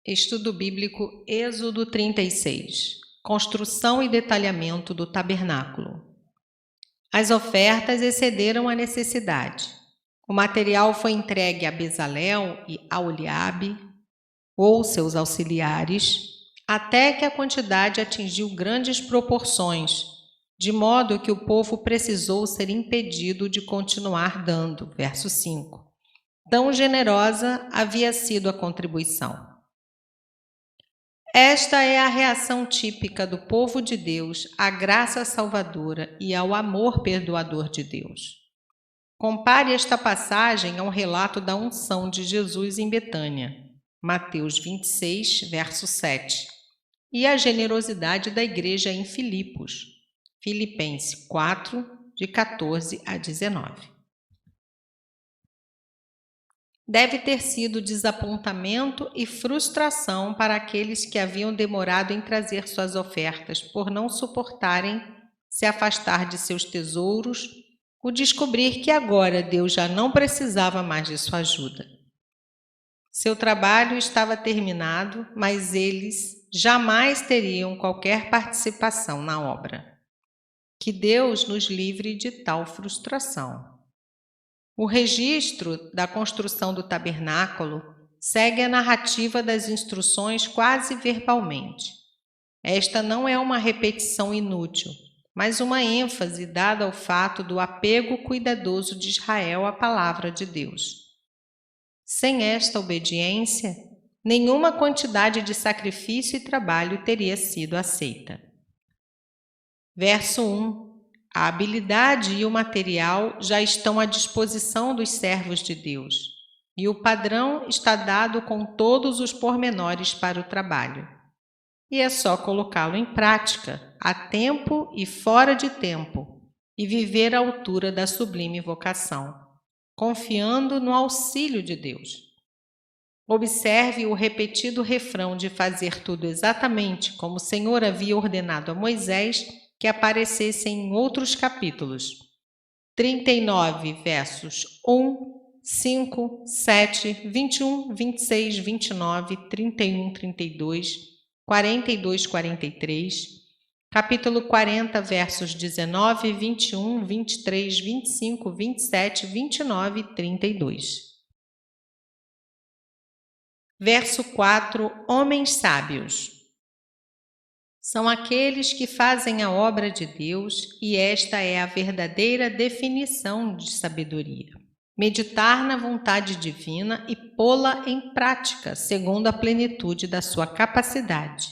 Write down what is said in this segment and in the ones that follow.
Estudo Bíblico Êxodo 36. Construção e detalhamento do tabernáculo. As ofertas excederam a necessidade. O material foi entregue a Bezalel e a Oliabe, ou seus auxiliares, até que a quantidade atingiu grandes proporções, de modo que o povo precisou ser impedido de continuar dando. Verso 5. Tão generosa havia sido a contribuição. Esta é a reação típica do povo de Deus à graça salvadora e ao amor perdoador de Deus. Compare esta passagem ao relato da unção de Jesus em Betânia, Mateus 26, verso 7, e a generosidade da igreja em Filipos, Filipenses 4, de 14 a 19. Deve ter sido desapontamento e frustração para aqueles que haviam demorado em trazer suas ofertas por não suportarem se afastar de seus tesouros, o descobrir que agora Deus já não precisava mais de sua ajuda. Seu trabalho estava terminado, mas eles jamais teriam qualquer participação na obra. Que Deus nos livre de tal frustração. O registro da construção do tabernáculo segue a narrativa das instruções quase verbalmente. Esta não é uma repetição inútil, mas uma ênfase dada ao fato do apego cuidadoso de Israel à palavra de Deus. Sem esta obediência, nenhuma quantidade de sacrifício e trabalho teria sido aceita. Verso 1. A habilidade e o material já estão à disposição dos servos de Deus, e o padrão está dado com todos os pormenores para o trabalho. E é só colocá-lo em prática, a tempo e fora de tempo, e viver à altura da sublime vocação, confiando no auxílio de Deus. Observe o repetido refrão de fazer tudo exatamente como o Senhor havia ordenado a Moisés que aparecesse em outros capítulos. 39, versos 1, 5, 7, 21, 26, 29, 31, 32, 42, 43, capítulo 40, versos 19, 21, 23, 25, 27, 29 e 32. Verso 4, homens sábios. São aqueles que fazem a obra de Deus, e esta é a verdadeira definição de sabedoria. Meditar na vontade divina e pô-la em prática, segundo a plenitude da sua capacidade.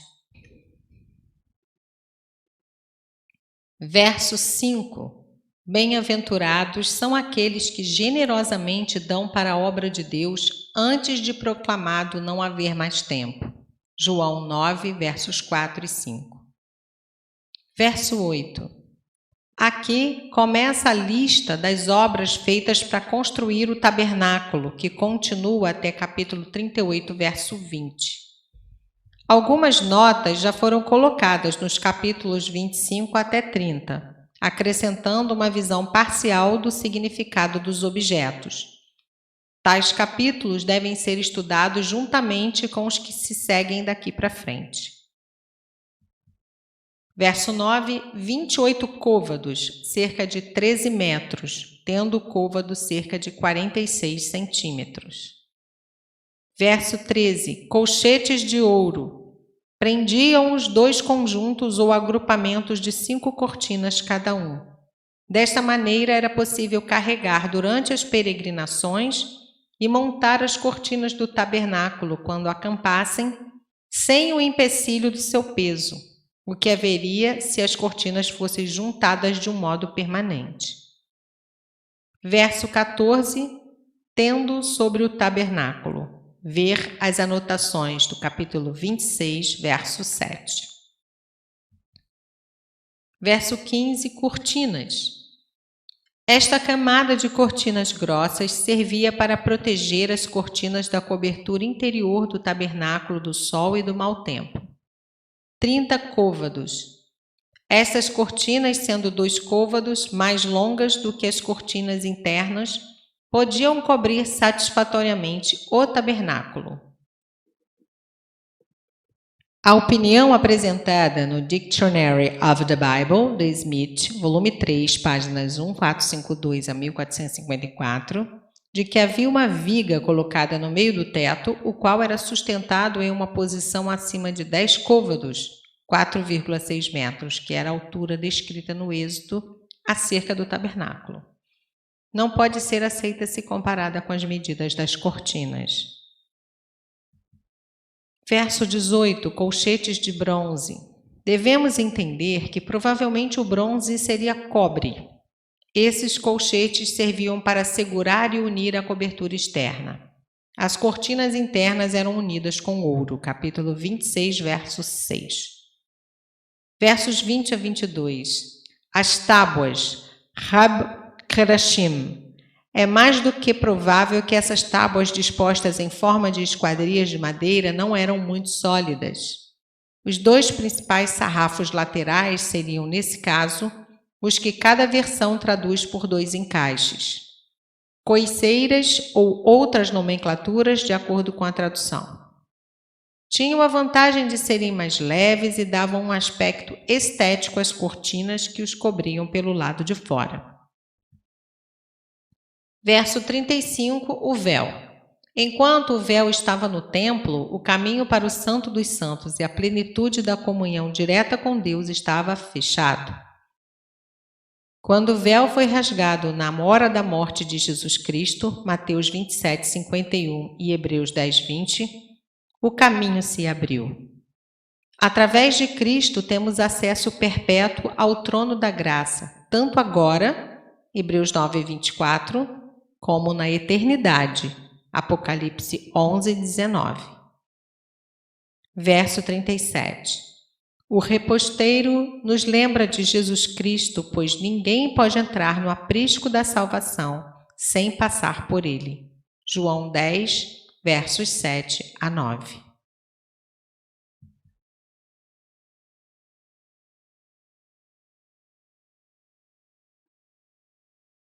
Verso 5. Bem-aventurados são aqueles que generosamente dão para a obra de Deus antes de proclamado não haver mais tempo. João 9, versos 4 e 5. Verso 8. Aqui começa a lista das obras feitas para construir o tabernáculo, que continua até capítulo 38, verso 20. Algumas notas já foram colocadas nos capítulos 25 até 30, acrescentando uma visão parcial do significado dos objetos. Tais capítulos devem ser estudados juntamente com os que se seguem daqui para frente. Verso 9, 28 côvados, cerca de 13 metros, tendo o côvado cerca de 46 centímetros. Verso 13, colchetes de ouro. Prendiam os dois conjuntos ou agrupamentos de 5 cortinas cada um. Desta maneira era possível carregar durante as peregrinações e montar as cortinas do tabernáculo quando acampassem, sem o empecilho do seu peso, o que haveria se as cortinas fossem juntadas de um modo permanente. Verso 14, tendo sobre o tabernáculo. Ver as anotações do capítulo 26, verso 7. Verso 15, cortinas. Esta camada de cortinas grossas servia para proteger as cortinas da cobertura interior do tabernáculo do sol e do mau tempo. 30 côvados. Essas cortinas, sendo 2 côvados mais longas do que as cortinas internas, podiam cobrir satisfatoriamente o tabernáculo. A opinião apresentada no Dictionary of the Bible, de Smith, volume 3, páginas 1452 a 1454, de que havia uma viga colocada no meio do teto, o qual era sustentado em uma posição acima de 10 côvados, 4,6 metros, que era a altura descrita no Êxodo, acerca do tabernáculo. Não pode ser aceita se comparada com as medidas das cortinas. Verso 18, colchetes de bronze. Devemos entender que provavelmente o bronze seria cobre. Esses colchetes serviam para segurar e unir a cobertura externa. As cortinas internas eram unidas com ouro. Capítulo 26, verso 6. Versos 20 a 22. As tábuas, Hab Kerashim. É mais do que provável que essas tábuas dispostas em forma de esquadrias de madeira não eram muito sólidas. Os dois principais sarrafos laterais seriam, nesse caso, os que cada versão traduz por 2 encaixes. Coiceiras ou outras nomenclaturas de acordo com a tradução. Tinham a vantagem de serem mais leves e davam um aspecto estético às cortinas que os cobriam pelo lado de fora. Verso 35, o véu. Enquanto o véu estava no templo, o caminho para o Santo dos Santos e a plenitude da comunhão direta com Deus estava fechado. Quando o véu foi rasgado na hora da morte de Jesus Cristo, Mateus 27, 51 e Hebreus 10, 20, o caminho se abriu. Através de Cristo temos acesso perpétuo ao trono da graça, tanto agora, Hebreus 9, 24, como na eternidade, Apocalipse 11, 19. Verso 37. O reposteiro nos lembra de Jesus Cristo, pois ninguém pode entrar no aprisco da salvação sem passar por ele. João 10, versos 7 a 9.